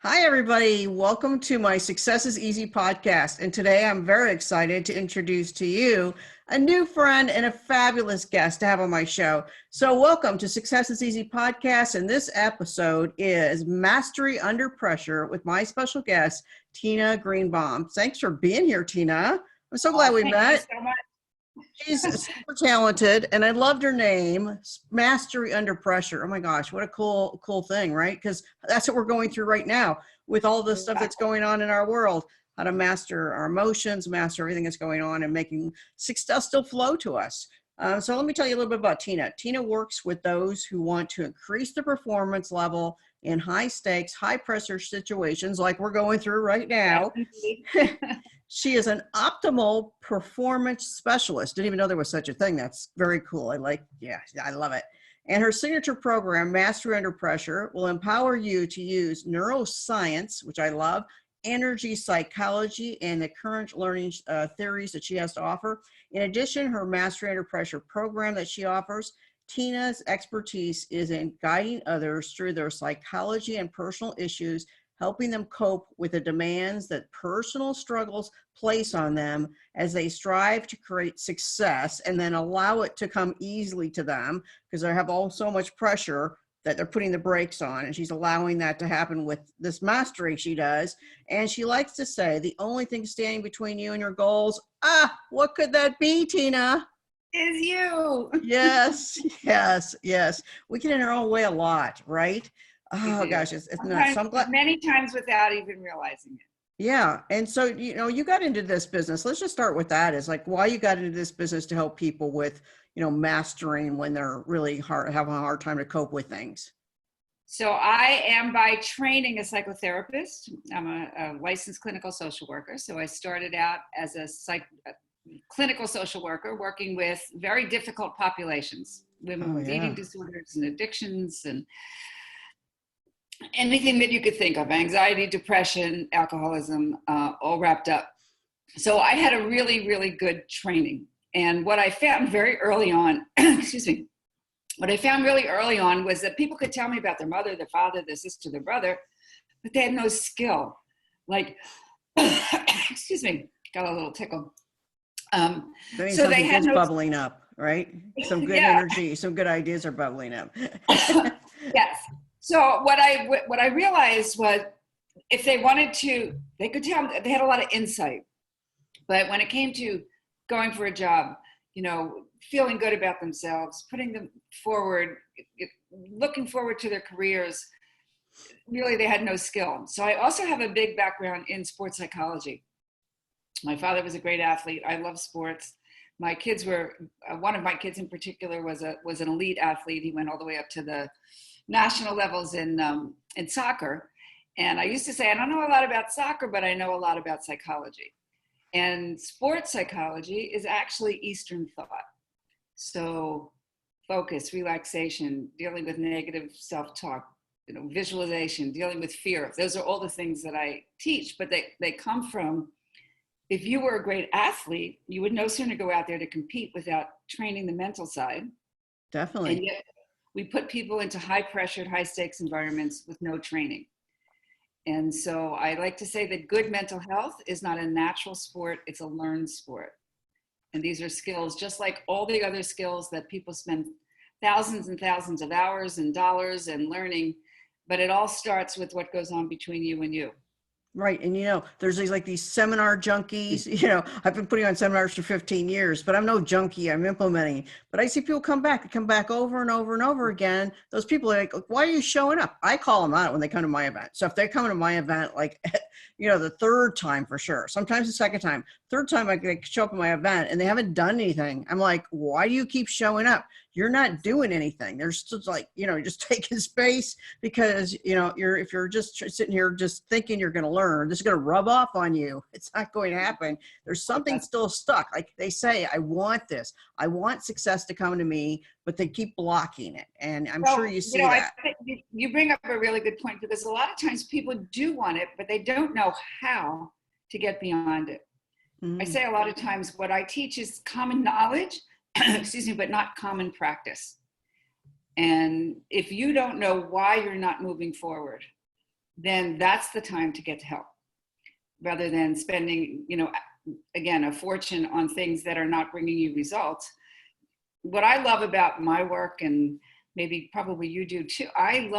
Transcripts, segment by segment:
Hi, everybody. Welcome to my Success is Easy podcast. And today I'm very excited to introduce to you a new friend and a fabulous guest to have on my show. So, welcome to Success is Easy podcast. And this episode is Mastery Under Pressure with my special guest, Tina Greenbaum. Thanks for being here, Tina. I'm so glad we Thank met. you so much. She's super talented, and I loved her name, Mastery Under Pressure. Oh my gosh, what a cool thing, right? Because that's what we're going through right now with all the stuff that's going on in our world. How to master our emotions, master everything that's going on, and making success still flow to us. So let me tell you a little bit about Tina. Tina works with those who want to increase the performance level in high stakes, high pressure situations like we're going through right now. Yes, She is an optimal performance specialist. Didn't even know there was such a thing. That's very cool. I love it. And her signature program, Mastery Under Pressure, will empower you to use neuroscience, which I love, energy psychology, and the current learning theories that she has to offer. In addition, her Mastery Under Pressure program that she offers, Tina's expertise is in guiding others through their psychology and personal issues, helping them cope with the demands that personal struggles place on them as they strive to create success and then allow it to come easily to them because they have so much pressure that they're putting the brakes on. And she's allowing that to happen with this mastery she does. And she likes to say, the only thing standing between you and your goals, what could that be, Tina? is you. Yes. We get in our own way a lot, right? Oh gosh, it's nuts. So I'm glad. Many times without even realizing it. Yeah. And so, you got into this business. Let's just start with that. Is like why you got into this business to help people with, mastering when they're really having a hard time to cope with things. So I am by training a psychotherapist. I'm a licensed clinical social worker. So I started out as a clinical social worker working with very difficult populations, women with eating disorders and addictions and anything that you could think of, anxiety, depression, alcoholism, all wrapped up. So I had a really, really good training. And what I found very early on, what I found really early on was that people could tell me about their mother, their father, their sister, their brother, but they had no skill. Like, got a little tickle. So they had bubbling up, right? Some good energy, some good ideas are bubbling up. Yes. So what I realized was if they wanted to, they could tell they had a lot of insight. But when it came to going for a job, feeling good about themselves, putting them forward, looking forward to their careers, really they had no skill. So I also have a big background in sports psychology. My father was a great athlete. I love sports. My kids were, one of my kids in particular was an elite athlete. He went all the way up to the national levels in soccer. And I used to say, I don't know a lot about soccer, but I know a lot about psychology. And sports psychology is actually Eastern thought. So focus, relaxation, dealing with negative self-talk, visualization, dealing with fear. Those are all the things that I teach, but they come from, if you were a great athlete, you would no sooner go out there to compete without training the mental side. Definitely. And yet we put people into high pressured, high stakes environments with no training. And so I like to say that good mental health is not a natural sport, it's a learned sport. And these are skills, just like all the other skills that people spend thousands and thousands of hours and dollars and learning, but it all starts with what goes on between you and you. Right. And, there's these seminar junkies, I've been putting on seminars for 15 years, but I'm no junkie. I'm implementing. But I see people come back over and over and over again. Those people are like, why are you showing up? I call them out when they come to my event. So if they come to my event, the third time for sure, sometimes the second time, third time I show up at my event and they haven't done anything. I'm like, why do you keep showing up? You're not doing anything. There's just just taking space because, if you're just sitting here just thinking you're going to learn, this is going to rub off on you. It's not going to happen. There's something still stuck. Like they say, I want this. I want success to come to me, but they keep blocking it. And I'm sure you see that. I think you bring up a really good point because a lot of times people do want it, but they don't know how to get beyond it. I say a lot of times what I teach is common knowledge, but not common practice. And if you don't know why you're not moving forward, then that's the time to get help, rather than spending, again, a fortune on things that are not bringing you results. What I love about my work, and maybe probably you do too, I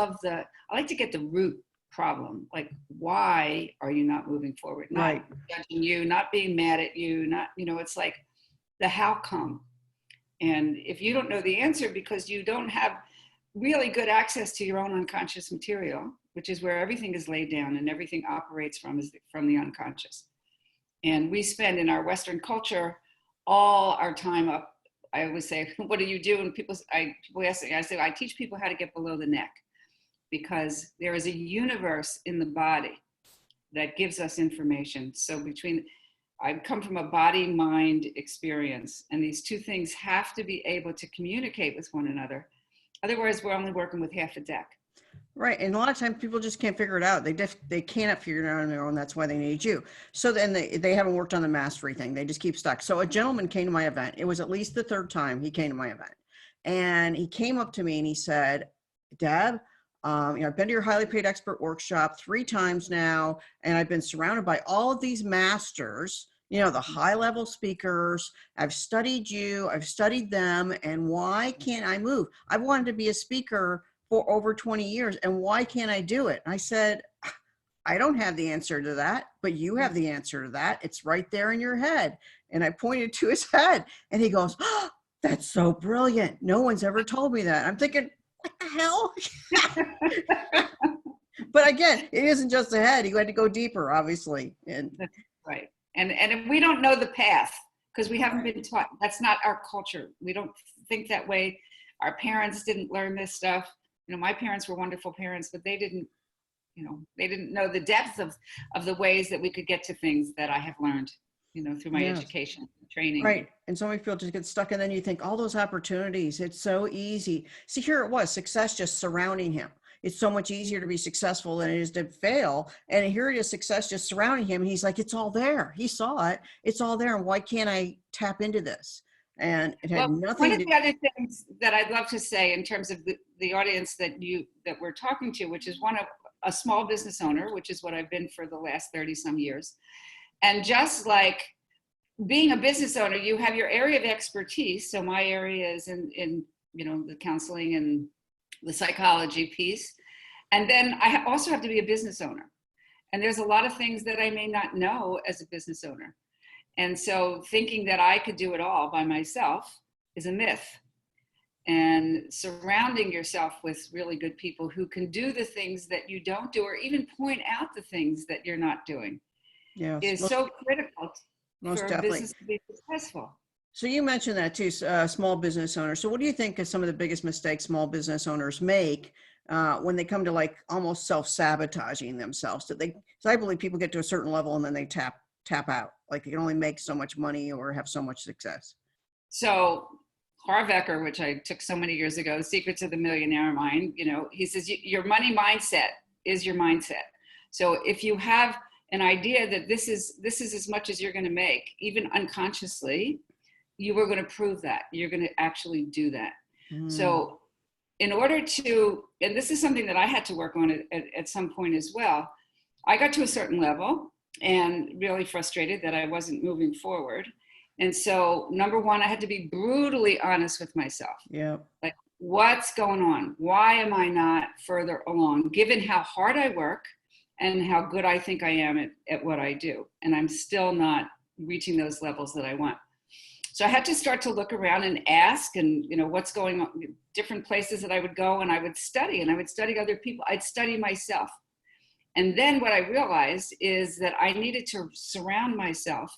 like to get the root problem. Like, why are you not moving forward? Not Right. judging you, not being mad at you, not, it's like the how come. And if you don't know the answer because you don't have really good access to your own unconscious material, which is where everything is laid down and everything operates from the unconscious. And we spend in our Western culture all our time up. I always say, what do you do? And people ask me, I say, I teach people how to get below the neck, because there is a universe in the body that gives us information. So I come from a body-mind experience, and these two things have to be able to communicate with one another. Otherwise, we're only working with half a deck. Right. And a lot of times people just can't figure it out. They cannot figure it out on their own. That's why they need you. So then they haven't worked on the mastery thing. They just keep stuck. So a gentleman came to my event. It was at least the third time he came to my event. And he came up to me and he said, Deb, I've been to your highly paid expert workshop 3 times now, and I've been surrounded by all of these masters, the high level speakers. I've studied you, I've studied them, and why can't I move? I've wanted to be a speaker for over 20 years, and why can't I do it? I said, I don't have the answer to that, but you have the answer to that. It's right there in your head. And I pointed to his head, and he goes, oh, that's so brilliant. No one's ever told me that. I'm thinking, what the hell? But again, it isn't just the head. You had to go deeper, obviously. And that's right. And we don't know the path because we haven't been taught. That's not our culture. We don't think that way. Our parents didn't learn this stuff. My parents were wonderful parents, but they didn't know the depth of the ways that we could get to things that I have learned, through my education, training. Right. And so many people just get stuck, and then you think all those opportunities, it's so easy. See, here it was, success just surrounding him. It's so much easier to be successful than it is to fail. And here it is, success just surrounding him. And he's like, it's all there. He saw it. It's all there. And why can't I tap into this? And it had nothing one of the other things that I'd love to say in terms of the audience that we're talking to, which is a small business owner, which is what I've been for the last 30 some years. And just like being a business owner, you have your area of expertise. So my area is in the counseling and the psychology piece. And then I also have to be a business owner. And there's a lot of things that I may not know as a business owner. And so thinking that I could do it all by myself is a myth. And surrounding yourself with really good people who can do the things that you don't do, or even point out the things that you're not doing, is so critical for a business to be successful. So you mentioned that too, small business owners. So what do you think is some of the biggest mistakes small business owners make when they come to like almost self-sabotaging themselves? So I believe people get to a certain level and then they tap out. Like you can only make so much money or have so much success. So Harv Eker, which I took so many years ago, Secrets of the Millionaire Mind, he says your money mindset is your mindset. So if you have an idea that this is as much as you're going to make, even unconsciously, you are going to prove that. You're going to actually do that. So in order to, and this is something that I had to work on at some point as well, I got to a certain level and really frustrated that I wasn't moving forward. And so number one, I had to be brutally honest with myself. Yeah. Like, what's going on? Why am I not further along, given how hard I work and how good I think I am at what I do? And I'm still not reaching those levels that I want. So I had to start to look around and ask, and what's going on, different places that I would go, and I would study other people. I'd study myself. And then what I realized is that I needed to surround myself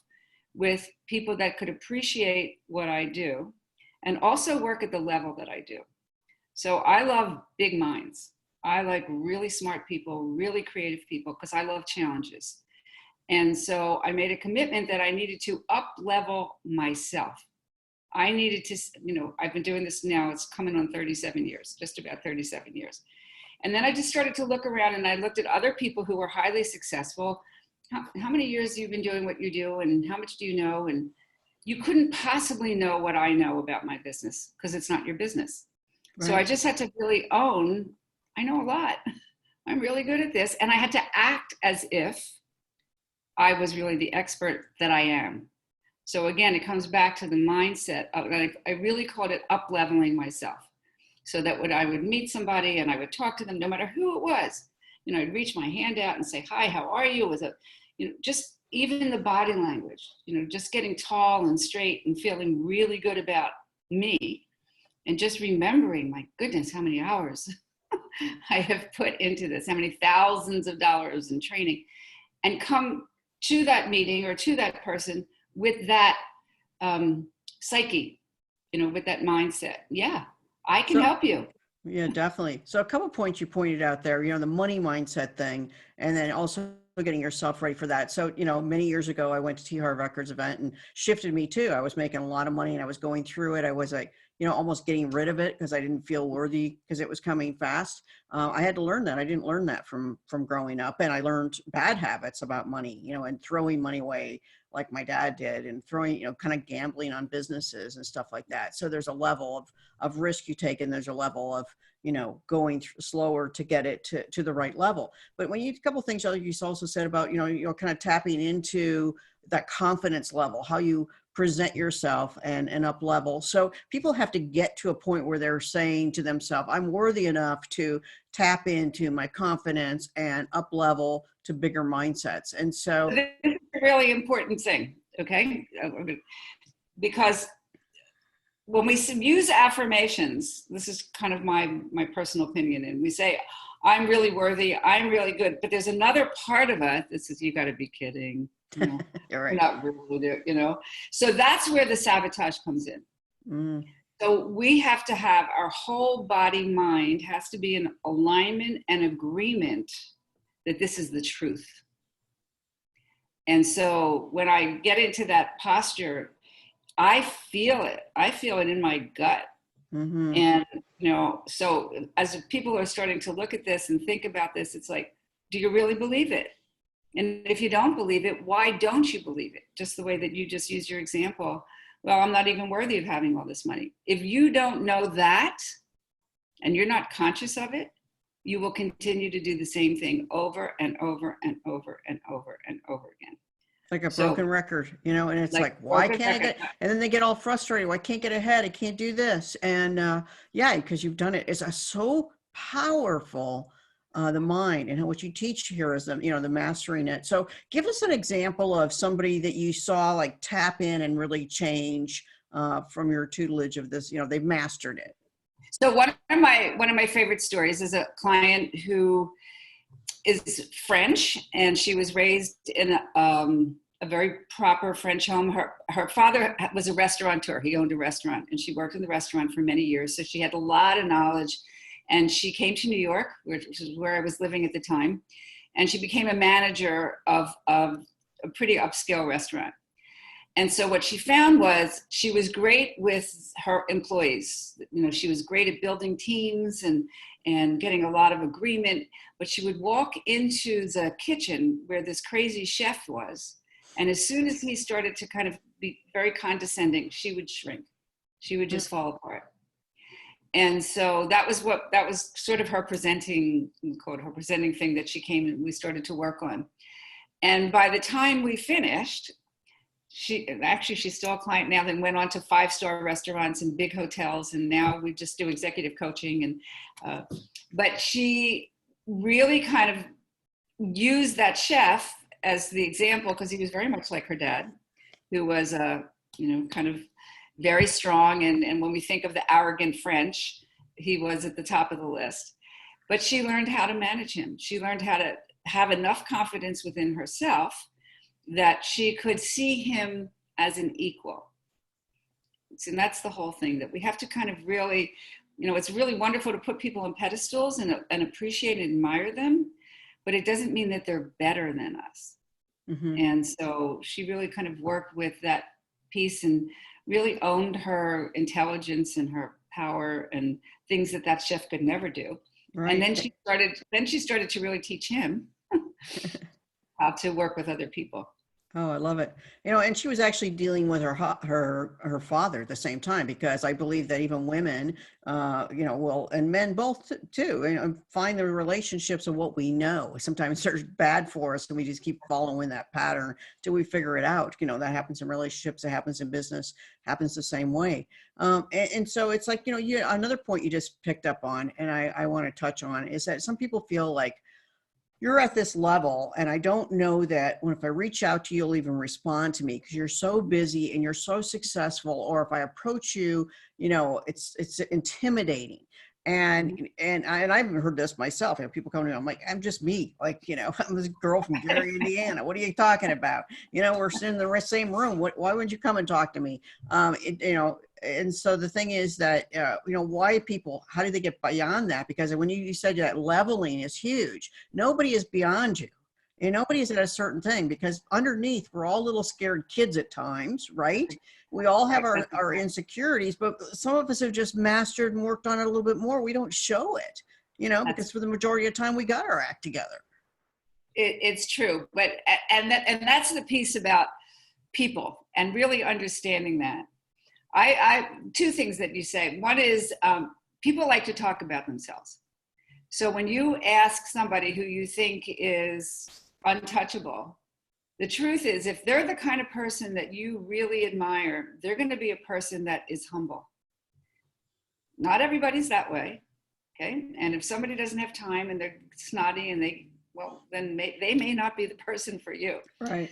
with people that could appreciate what I do and also work at the level that I do. So I love big minds. I like really smart people, really creative people, because I love challenges. And so I made a commitment that I needed to up-level myself. I needed to, I've been doing this now, it's coming on 37 years, just about 37 years. And then I just started to look around and I looked at other people who were highly successful. How many years have you been doing what you do, and how much do you know? And you couldn't possibly know what I know about my business because it's not your business. Right. So I just had to really own, I know a lot. I'm really good at this. And I had to act as if I was really the expert that I am. So again, it comes back to the mindset of, I really called it up leveling myself. So that when I would meet somebody and I would talk to them, no matter who it was, you know, I'd reach my hand out and say, hi, how are you? With a, you know, just even the body language, you know, just getting tall and straight and feeling really good about me. And just remembering, my goodness, how many hours I have put into this, how many thousands of dollars in training, and come to that meeting or to that person with that psyche, you know, with that mindset. Yeah, I can help you. Yeah, definitely. So a couple points you pointed out there, you know, the money mindset thing, and then also getting yourself ready for that. So, you know, many years ago, I went to T Harv Records event and shifted me too. I was making a lot of money and I was going through it. I was like, you know, almost getting rid of it because I didn't feel worthy because it was coming fast. I had to learn that. I didn't learn that from growing up, and I learned bad habits about money, you know, and throwing money away like my dad did, and throwing, you know, kind of gambling on businesses and stuff like that. So there's a level of risk you take, and there's a level of, you know, going slower to get it to the right level. But when you, a couple of things you also said about, you know, kind of tapping into that confidence level, how you present yourself and up level. So people have to get to a point where they're saying to themselves, I'm worthy enough to tap into my confidence and up level to bigger mindsets. And so this is a really important thing, okay? Because when we use affirmations, this is kind of my personal opinion, and we say, I'm really worthy, I'm really good, but there's another part of it that says, you got to be kidding, you know, you're right. You're not really there, you know. So that's where the sabotage comes in. So we have to have our whole body, mind has to be in alignment and agreement that this is the truth. And so when I get into that posture, I feel it. I feel it in my gut. And, you know, so as people are starting to look at this and think about this, it's like, do you really believe it? And if you don't believe it, why don't you believe it? Just the way that you just used your example. Well, I'm not even worthy of having all this money. If you don't know that, and you're not conscious of it, you will continue to do the same thing over and over and over and over and over again. Like a broken record, you know, and it's like, why can't I get, and then they get all frustrated. Well, I can't get ahead. I can't do this. And yeah, because you've done it. It's so powerful, the mind, and what you teach here is the, you know, the mastering it. So give us an example of somebody that you saw like tap in and really change from your tutelage of this, you know, they've mastered it. So one of my favorite stories is a client who is French, and she was raised in a very proper French home. Her father was a restaurateur. He owned a restaurant, and she worked in the restaurant for many years. So she had a lot of knowledge, and she came to New York, which is where I was living at the time. And she became a manager of a pretty upscale restaurant. And so what she found was she was great with her employees. You know, she was great at building teams and getting a lot of agreement, but she would walk into the kitchen where this crazy chef was. And as soon as he started to kind of be very condescending, she would shrink. She would just fall apart. And so that was sort of her presenting, quote, her presenting thing that she came and we started to work on. And by the time we finished, she's still a client now, then went on to 5-star restaurants and big hotels, and now we just do executive coaching. And but she really kind of used that chef as the example, because he was very much like her dad, who was you know, kind of very strong, and when we think of the arrogant French, he was at the top of the list. But she learned how to manage him. She learned how to have enough confidence within herself that she could see him as an equal. And that's the whole thing, that we have to kind of really, you know, it's really wonderful to put people on pedestals and appreciate and admire them, but it doesn't mean that they're better than us. And so she really kind of worked with that piece and really owned her intelligence and her power and things that chef could never do. Right. And then she started to really teach him how to work with other people. Oh, I love it. You know, and she was actually dealing with her father at the same time, because I believe that even women, you know, will, and men both too, you know, find the relationships of what we know. Sometimes they're bad for us, and we just keep following that pattern till we figure it out. You know, that happens in relationships, it happens in business, happens the same way. And so it's like, you know, another point you just picked up on, and I want to touch on, is that some people feel like you're at this level and I don't know that when if I reach out to you, you'll even respond to me because you're so busy and you're so successful. Or if I approach you, you know, it's intimidating. Mhm. And I've heard this myself. You know, people come to me, I'm like, I'm just me. Like, you know, I'm this girl from Gary, Indiana. What are you talking about? You know, we're sitting in the same room. Why wouldn't you come and talk to me? You know, and so the thing is that, you know, why people, how do they get beyond that? Because when you said that leveling is huge, nobody is beyond you. And nobody is at a certain thing, because underneath we're all little scared kids at times, right? We all have Right. That's our exactly. insecurities, but some of us have just mastered and worked on it a little bit more. We don't show it, you know, That's because for the majority of the time we got our act together. it's true. But and that's the piece about people and really understanding that. I two things that you say. One is people like to talk about themselves. So when you ask somebody who you think is untouchable, the truth is, if they're the kind of person that you really admire, they're going to be a person that is humble. Not everybody's that way, okay? And if somebody doesn't have time and they're snotty and well, then they may not be the person for you. Right.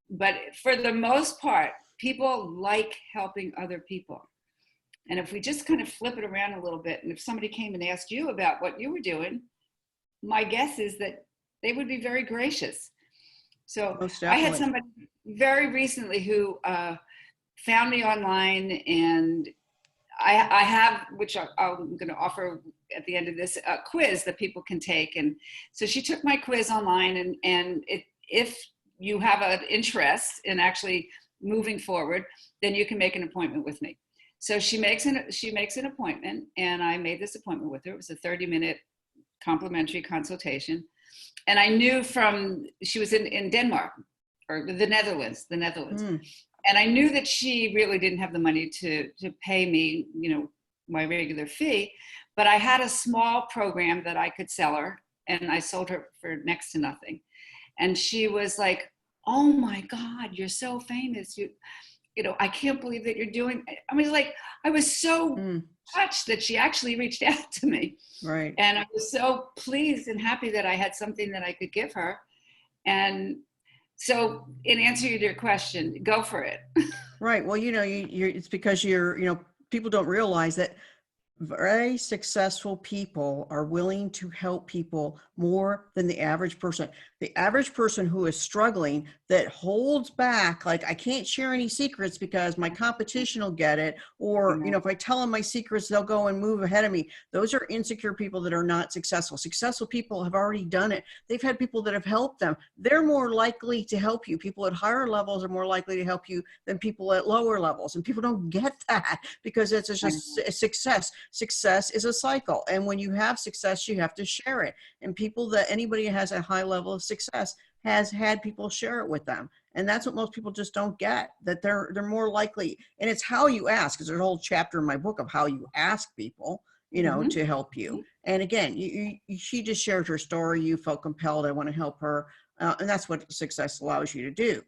But for the most part, people like helping other people. And if we just kind of flip it around a little bit, and if somebody came and asked you about what you were doing, my guess is that they would be very gracious. So Most I had definitely. somebody very recently who found me online, and I have, which I'm going to offer at the end of this, a quiz that people can take. And so she took my quiz online, and if you have an interest in actually moving forward, then you can make an appointment with me. So she makes an appointment, and I made this appointment with her. It was a 30-minute complimentary consultation. And I knew she was in Denmark, or the Netherlands. Mm, And I knew that she really didn't have the money to pay me, you know, my regular fee, but I had a small program that I could sell her, and I sold her for next to nothing. And she was like, "Oh my God, you're so famous. You know, I can't believe that you're doing." I mean, like, I was so mm, touched that she actually reached out to me. right. And I was so pleased and happy that I had something that I could give her. And so, in answer to your question, go for it. Right. Well, you know, it's because you know, people don't realize that very successful people are willing to help people more than the average person. The average person who is struggling, that holds back, like, I can't share any secrets because my competition will get it. Or, you know, if I tell them my secrets, they'll go and move ahead of me. Those are insecure people that are not successful. Successful people have already done it. They've had people that have helped them. They're more likely to help you. People at higher levels are more likely to help you than people at lower levels. And people don't get that because it's just a success. Success is a cycle. And when you have success, you have to share it. And anybody who has a high level of success has had people share it with them. And that's what most people just don't get, that they're more likely. And it's how you ask, because there's a whole chapter in my book of how you ask people, you know, Mm-hmm. to help you. And again, she just shared her story. You felt compelled, I want to help her. And that's what success allows you to do.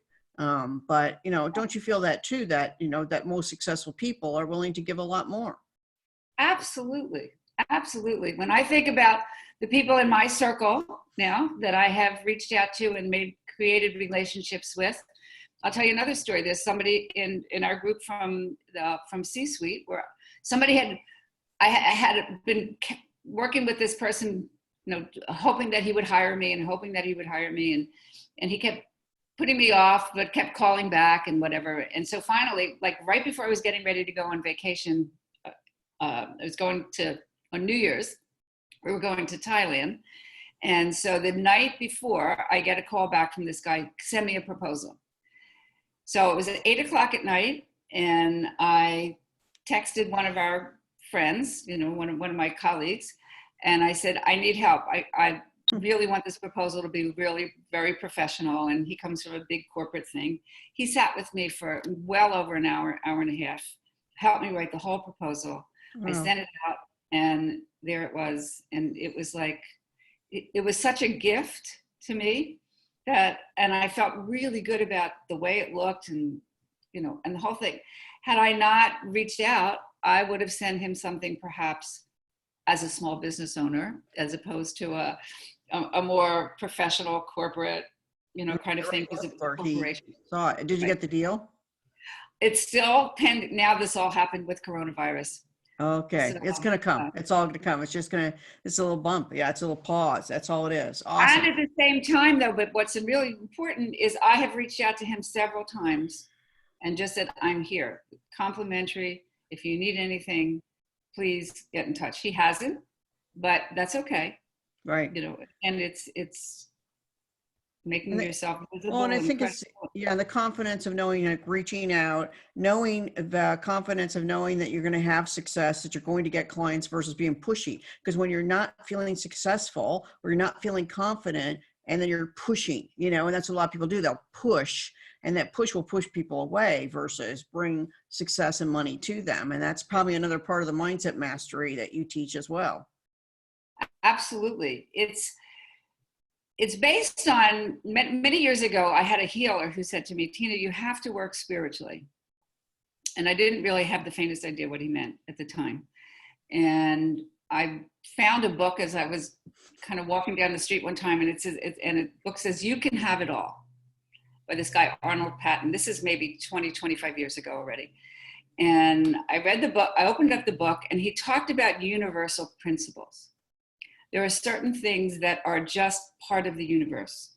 But, you know, don't you feel that too, that, you know, that most successful people are willing to give a lot more? Absolutely. Absolutely. When I think about the people in my circle now that I have reached out to and made created relationships with, I'll tell you another story. There's somebody in our group from C-suite where somebody I had been working with this person, you know, hoping that he would hire me and hoping that he would hire me, and he kept putting me off, but kept calling back and whatever. And so finally, like right before I was getting ready to go on vacation, I was going to on New Year's. We were going to Thailand, and so the night before, I get a call back from this guy, send me a proposal. So it was at 8 o'clock at night, and I texted one of our friends, you know, one of my colleagues, and I said, I need help. really want this proposal to be really very professional. And he comes from a big corporate thing. He sat with me for well over an hour, hour and a half, helped me write the whole proposal. I Wow. sent it out, and there it was. And it was like, it was such a gift to me and I felt really good about the way it looked, and, and the whole thing. Had I not reached out, I would have sent him something perhaps as a small business owner, as opposed to a more professional corporate, kind of thing, because of the Or he corporation. saw it. Did you Right. get the deal? It's still pending. Now this all happened with coronavirus. So, Okay. It's going to come. It's all going to come. It's a little bump. Yeah. It's a little pause. That's all it is. and Awesome. at the same time though, but what's really important is I have reached out to him several times and just said, I'm here, complimentary. If you need anything, please get in touch. He hasn't, but that's okay. Right. And it's making And yourself visible. Well, and I and think it's, yeah, the confidence of knowing, like reaching out, knowing the confidence of knowing that you're going to have success, that you're going to get clients versus being pushy. Because when you're not feeling successful or you're not feeling confident and then you're pushing, and that's what a lot of people do. They'll push, and that push will push people away versus bring success and money to them. And that's probably another part of the mindset mastery that you teach as well. Absolutely. It's based on many years ago, I had a healer who said to me, Tina, you have to work spiritually. And I didn't really have the faintest idea what he meant at the time. And I found a book as I was kind of walking down the street one time, and the book says, You Can Have It All, by this guy, Arnold Patton. This is maybe 20, 25 years ago already. And I read the book, I opened up the book, and he talked about universal principles. There are certain things that are just part of the universe.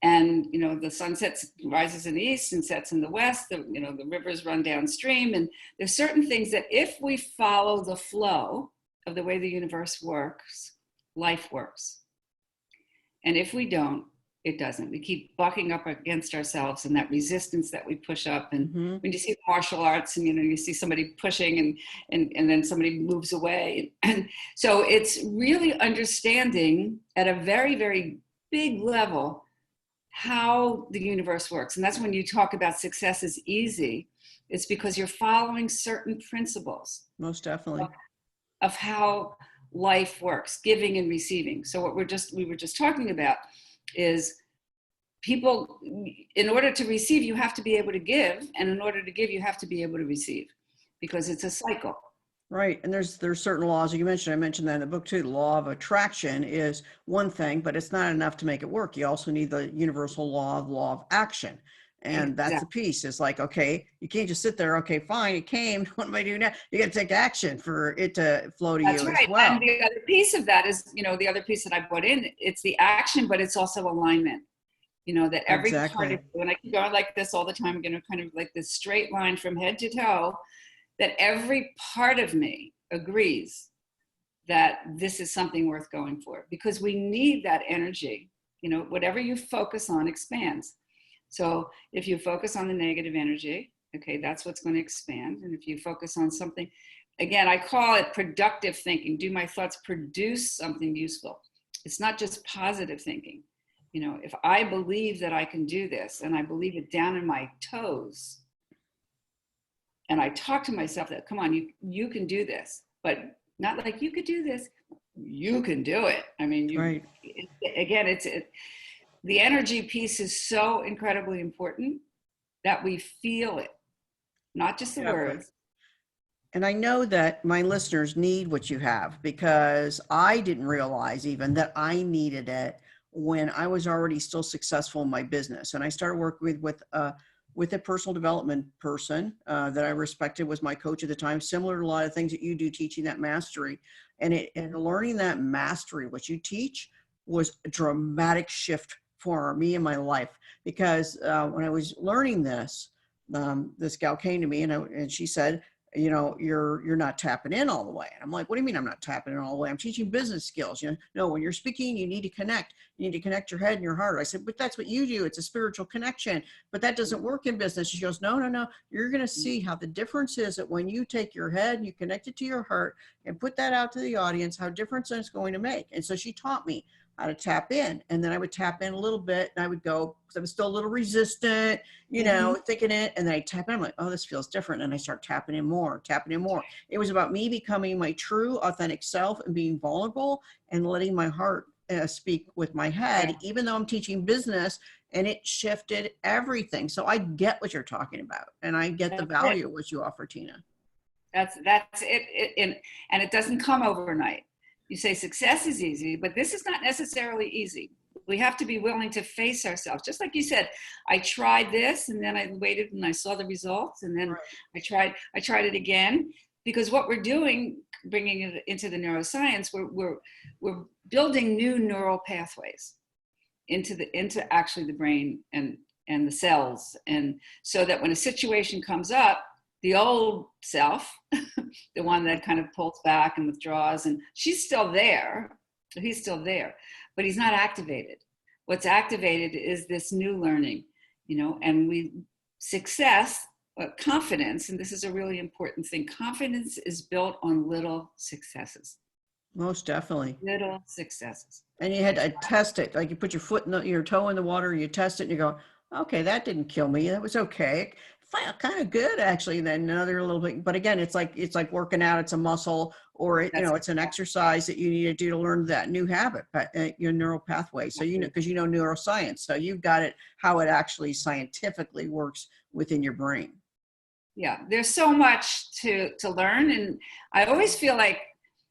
And, the sun rises in the east and sets in the west, the rivers run downstream. And there's certain things that if we follow the flow of the way the universe works, life works. And if we don't, it doesn't. We keep bucking up against ourselves, and that resistance that we push up. And when you see martial arts, and you see somebody pushing, and then somebody moves away, and so it's really understanding at a very, very big level how the universe works. And that's when you talk about success is easy. It's because you're following certain principles. Most definitely. Of how life works, giving and receiving. So what we were just talking about is people, in order to receive, you have to be able to give. And in order to give, you have to be able to receive, because it's a cycle. Right. And there's certain laws I mentioned that in the book too. The law of attraction is one thing, but it's not enough to make it work. You also need the universal law of action. And that's the piece. It's like, okay, you can't just sit there. Okay, fine. It came. What am I doing now? You got to take action for it to flow to you as well. And the other piece of that is, the other piece that I put in, it's the action, but it's also alignment. That every part of, when I keep going like this all the time, kind of like this straight line from head to toe, that every part of me agrees that this is something worth going for, because we need that energy. Whatever you focus on expands. So if you focus on the negative energy, okay, that's what's going to expand. And if you focus on something, again, I call it productive thinking. Do my thoughts produce something useful? It's not just positive thinking. If I believe that I can do this, and I believe it down in my toes, and I talk to myself that, come on, you can do this, but not like you could do this, you can do it. I mean, right. The energy piece is so incredibly important that we feel it, not just the words. And I know that my listeners need what you have, because I didn't realize even that I needed it when I was already still successful in my business. And I started working with a personal development person that I respected, was my coach at the time, similar to a lot of things that you do, teaching that mastery. And learning that mastery, what you teach, was a dramatic shift for me in my life. Because when I was learning this, this gal came to me and she said, you're not tapping in all the way. And I'm like, what do you mean I'm not tapping in all the way? I'm teaching business skills. No, when you're speaking, you need to connect. You need to connect your head and your heart. I said, but that's what you do. It's a spiritual connection, but that doesn't work in business. She goes, no. You're going to see how the difference is that when you take your head and you connect it to your heart and put that out to the audience, how different it's going to make. And so she taught me how to tap in. And then I would tap in a little bit and I would go, because I was still a little resistant, thinking it. And then I tap in, I'm like, oh, this feels different. And I start tapping in more, tapping in more. It was about me becoming my true, authentic self and being vulnerable and letting my heart speak with my head, even though I'm teaching business, and it shifted everything. So I get what you're talking about, and I get the value of what you offer, Tina. That's it. And it doesn't come overnight. You say success is easy, but this is not necessarily easy. We have to be willing to face ourselves. Just like you said, I tried this and then I waited and I saw the results, and then I tried it again, because what we're doing, bringing it into the neuroscience, we're building new neural pathways into actually the brain and the cells. And so that when a situation comes up, the old self, the one that kind of pulls back and withdraws, and she's still there, he's still there, but he's not activated. What's activated is this new learning, and success, confidence, and this is a really important thing. Confidence is built on little successes. Most definitely. Little successes. And you had to test it. Like you put your toe in the water, you test it, and you go, okay, that didn't kill me. That was okay. Felt kind of good actually. Then another little bit, but again, it's like working out. It's a muscle, or it's an exercise that you need to do to learn that new habit, your neural pathway. So because neuroscience, so you've got it how it actually scientifically works within your brain. Yeah, there's so much to learn, and I always feel like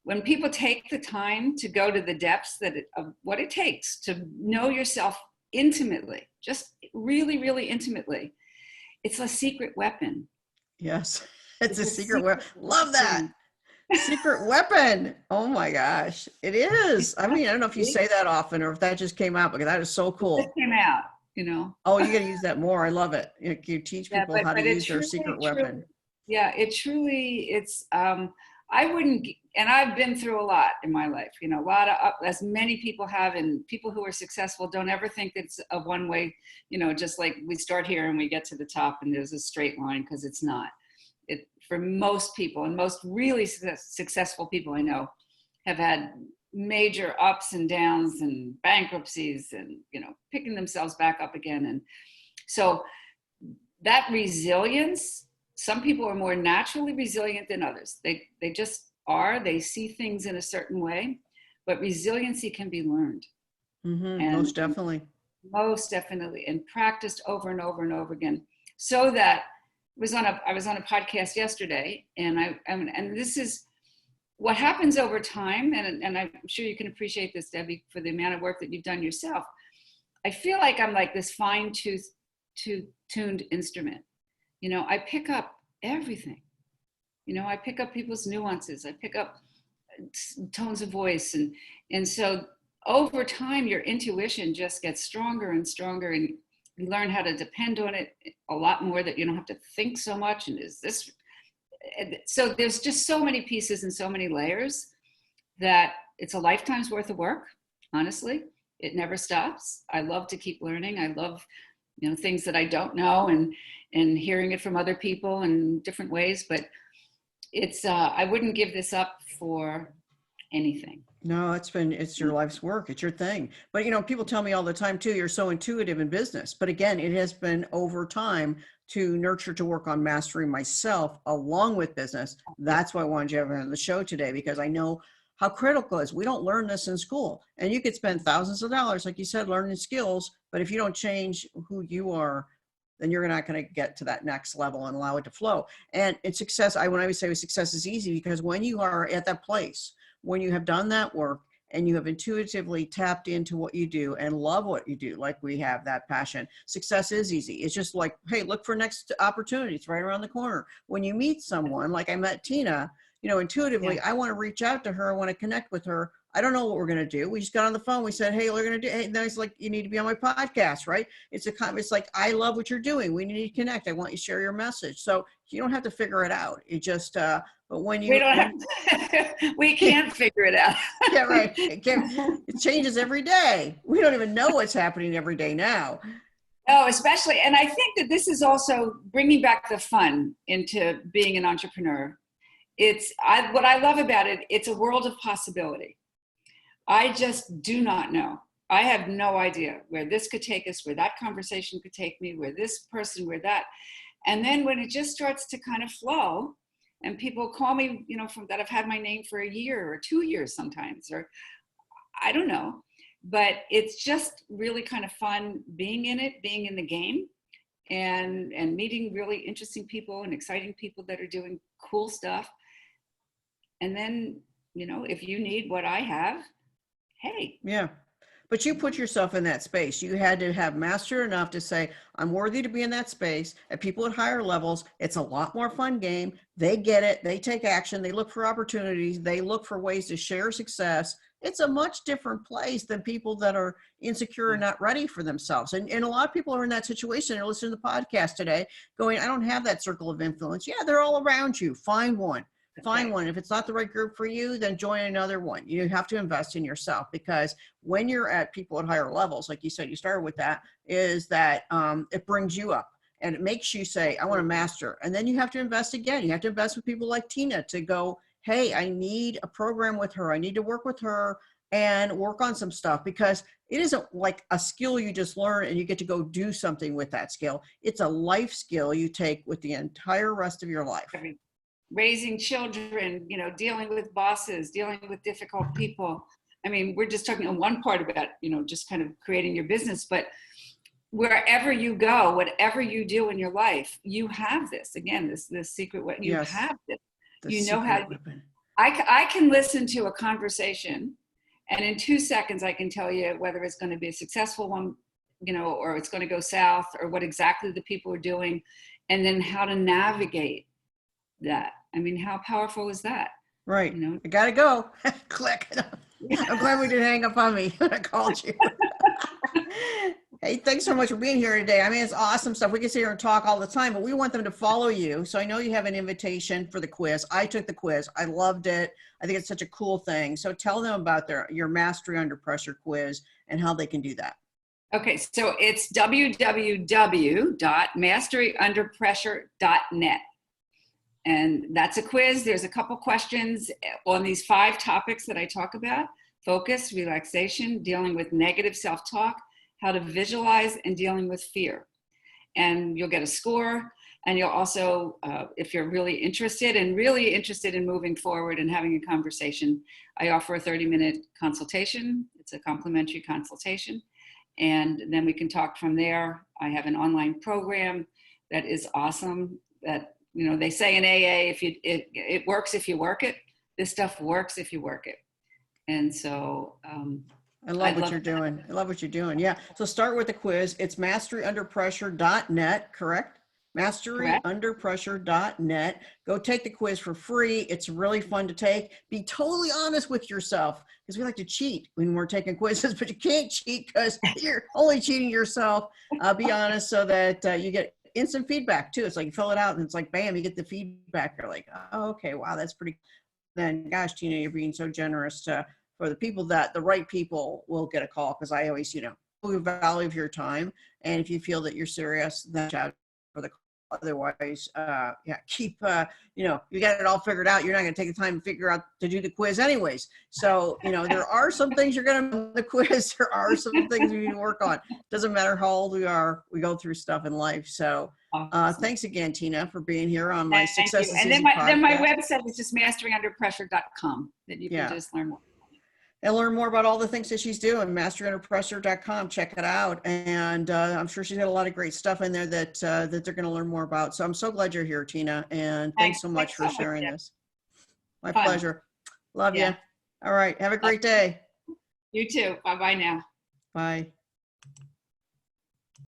when people take the time to go to the depths of what it takes to know yourself intimately, just really, really intimately, it's a secret weapon. Yes, it's a secret weapon. Love that. Secret weapon. Oh my gosh, it is. I mean, I don't know if you say that often or if that just came out, because that is so cool. It came out, Oh, you got to use that more. I love it. You teach people how to use their secret weapon. Yeah, it's, I wouldn't, and I've been through a lot in my life, a lot of, as many people have, and people who are successful don't ever think it's a one way, just like we start here and we get to the top and there's a straight line, because it's not. For most people, and most really successful people I know, have had major ups and downs and bankruptcies and, picking themselves back up again. And so that resilience, some people are more naturally resilient than others. They just are. They see things in a certain way, but resiliency can be learned. Mm-hmm, most definitely. Most definitely, and practiced over and over and over again. So that I was on a podcast yesterday, and this is what happens over time. And I'm sure you can appreciate this, Debbie, for the amount of work that you've done yourself. I feel like I'm like this tuned instrument. I pick up everything. I pick up people's nuances. I pick up tones of voice. And so over time, your intuition just gets stronger and stronger, and you learn how to depend on it a lot more, that you don't have to think so much. And so there's just so many pieces and so many layers that it's a lifetime's worth of work. Honestly, it never stops. I love to keep learning. I love things that I don't know, and hearing it from other people in different ways. But it's, I wouldn't give this up for anything. No, it's your life's work. It's your thing. But, people tell me all the time too, you're so intuitive in business. But again, it has been over time to work on mastering myself along with business. That's why I wanted you to have on the show today, because I know how critical it is. We don't learn this in school, and you could spend thousands of dollars, like you said, learning skills. But if you don't change who you are, then you're not going to get to that next level and allow it to flow. And it's success. When I would say success is easy, because when you are at that place, when you have done that work and you have intuitively tapped into what you do and love what you do, like we have that passion, success is easy. It's just like, hey, look for next opportunities right around the corner. When you meet someone, like I met Tina, intuitively, I want to reach out to her. I want to connect with her. I don't know what we're going to do. We just got on the phone. We said, hey, we're going to do, hey, then it's like, you need to be on my podcast, right? It's like, I love what you're doing. We need to connect. I want you to share your message. So you don't have to figure it out. It just, but when you, we can't figure it out. Yeah, right. It changes every day. We don't even know what's happening every day now. Oh, especially. And I think that this is also bringing back the fun into being an entrepreneur. What I love about it, it's a world of possibility. I just do not know. I have no idea where this could take us, where that conversation could take me, where this person, where that. And then when it just starts to kind of flow, and people call me, you know, from that I've had my name for a year or 2 years sometimes, or I don't know, but it's just really kind of fun being in it, being in the game, and meeting really interesting people and exciting people that are doing cool stuff. And then, you know, if you need what I have, hey. Yeah. But you put yourself in that space. You had to have mastered enough to say, I'm worthy to be in that space. At people at higher levels, it's a lot more fun game. They get it. They take action. They look for opportunities. They look for ways to share success. It's a much different place than people that are insecure and not ready for themselves. And a lot of people are in that situation. They're listening to the podcast today going, I don't have that circle of influence. Yeah, they're all around you. Find one. Find one. If it's not the right group for you, then join another one. You have to invest in yourself, because when you're at people at higher levels, like you said, you started with that, is that it brings you up and it makes you say, I want to master. And then you have to invest again. You have to invest with people like Tina to go, hey, I need a program with her. I need to work with her and work on some stuff, because it isn't like a skill you just learn and you get to go do something with that skill. It's a life skill you take with the entire rest of your life. Raising children, you know, dealing with bosses, dealing with difficult people. I mean, we're just talking on one part about, you know, just kind of creating your business, but wherever you go, whatever you do in your life, you have this, again, this secret weapon. You have this. You know how I can listen to a conversation, and in 2 seconds, I can tell you whether it's going to be a successful one, you know, or it's going to go south, or what exactly the people are doing, and then how to navigate that. I mean, how powerful is that? Right. You know? I gotta go. Click. I'm glad we didn't hang up on me when I called you. Hey, thanks so much for being here today. I mean, it's awesome stuff. We can sit here and talk all the time, but we want them to follow you. So I know you have an invitation for the quiz. I took the quiz. I loved it. I think it's such a cool thing. So tell them about your Mastery Under Pressure quiz and how they can do that. Okay, so it's www.masteryunderpressure.net. And that's a quiz. There's a couple questions on these 5 topics that I talk about: focus, relaxation, dealing with negative self-talk, how to visualize, and dealing with fear. And you'll get a score. And you'll also, if you're really interested in moving forward and having a conversation, I offer a 30-minute consultation. It's a complimentary consultation. And then we can talk from there. I have an online program that is awesome, that, you know, they say in AA, it works if you work it. This stuff works if you work it. And so I love what you're doing. I love what you're doing. Yeah. So start with the quiz. It's masteryunderpressure.net, correct? Masteryunderpressure.net. Go take the quiz for free. It's really fun to take. Be totally honest with yourself, because we like to cheat when we're taking quizzes, but you can't cheat because you're only cheating yourself. Be honest so that you get instant feedback too. It's like you fill it out and it's like, bam, you get the feedback. You're like, oh, okay, wow, that's pretty. Then, gosh, Tina, you're being so generous for the people that the right people will get a call, because I always, you know, we value your time. And if you feel that you're serious, then shout for the call. Otherwise, keep, you know, you got it all figured out. You're not going to take the time to figure out to do the quiz anyways. So, you know, there are some things you're going to do the quiz. There are some things we need to work on. Doesn't matter how old we are. We go through stuff in life. So thanks again, Tina, for being here on my Success is Easy podcast. Then my website is just masteryunderpressure.com, that you can just learn more. And learn more about all the things that she's doing. Masteryunderpressure.com. Check it out. And I'm sure she's got a lot of great stuff in there that they're going to learn more about. So I'm so glad you're here, Tina. And thanks so much for sharing this. My pleasure. Love you. All right. Have a great day. You too. Bye-bye now. Bye.